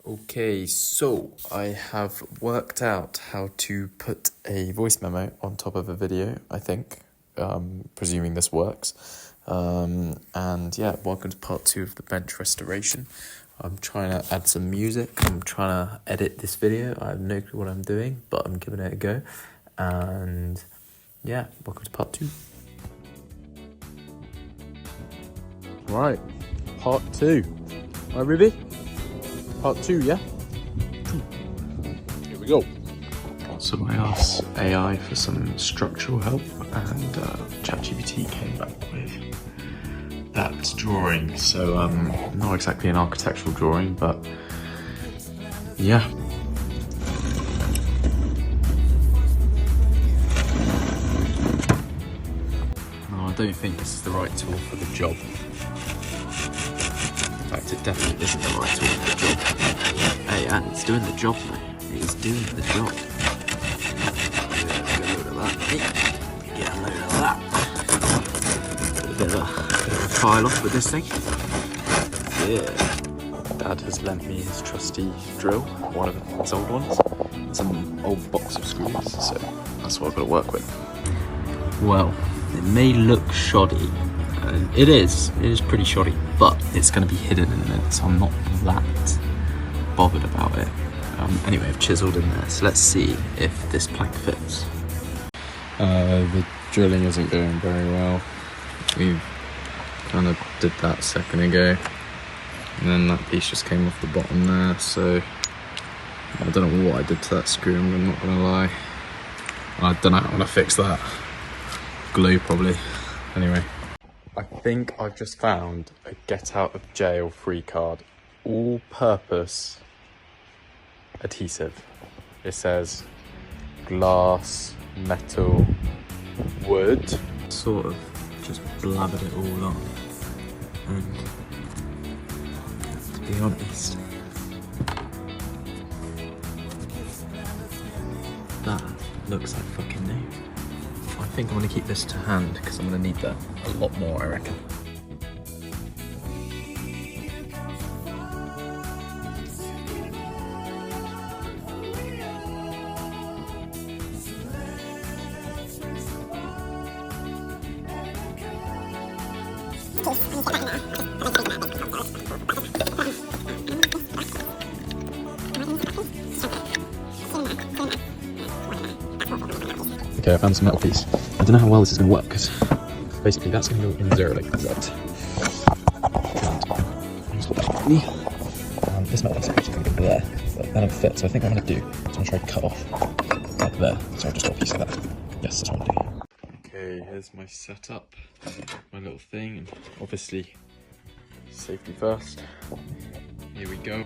Okay, so I have worked out how to put a voice memo on top of a video, I think, presuming this works. And yeah, welcome to part 2 of the bench restoration. I'm trying to add some music. I'm trying to edit this video. I have no clue what I'm doing, but I'm giving it a go. And yeah, welcome to part 2. Right, part 2. Right, Ruby? Part 2, yeah? Here we go. So I asked AI for some structural help, and ChatGPT came back with that drawing. So not exactly an architectural drawing, but yeah. No, I don't think this is the right tool for the job. In fact, it definitely isn't the right tool for the job. Hey, and it's doing the job, mate. It is doing the job. Get a load of that. Get a load of that. Get a bit of a file off with this thing. Yeah. Dad has lent me his trusty drill, one of his old ones. Some old box of screws, so that's what I've got to work with. Well, it may look shoddy. It is pretty shoddy, but it's going to be hidden in a minute, so I'm not that bothered about it. Anyway, I've chiseled in there, so let's see if this plank fits. The drilling isn't going very well. We kind of did that a second ago, and then that piece just came off the bottom there, so I don't know what I did to that screw, I'm not going to lie. I don't know how I'm going to fix that. Glue, probably. Anyway. I think I've just found a get out of jail free card, all-purpose adhesive. It says glass, metal, wood. Sort of just blabbered it all on, and to be honest, that looks like fucking new. I think I'm going to keep this to hand because I'm going to need that a lot more, I reckon. Okay, I found some metal piece. I don't know how well this is going to work because basically that's going to go in zero like that. And this metal piece is actually going to go there, but that'll fit. So I think what I'm going to do is I'm going to try to cut off like there. So I've just got a piece of that. Yes, that's what I'm doing. Okay, here's my setup, my little thing, and obviously safety first. Here we go.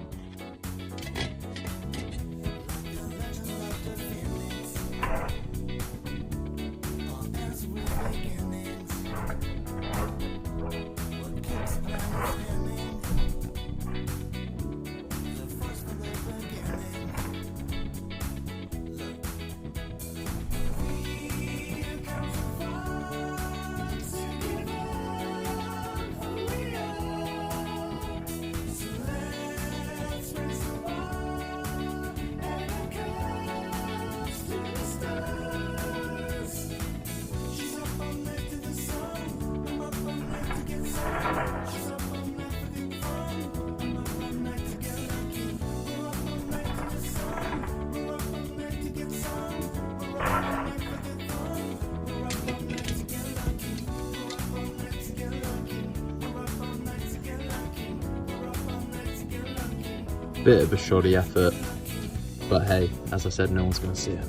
Bit of a shoddy effort, but hey, as I said, no one's going to see it.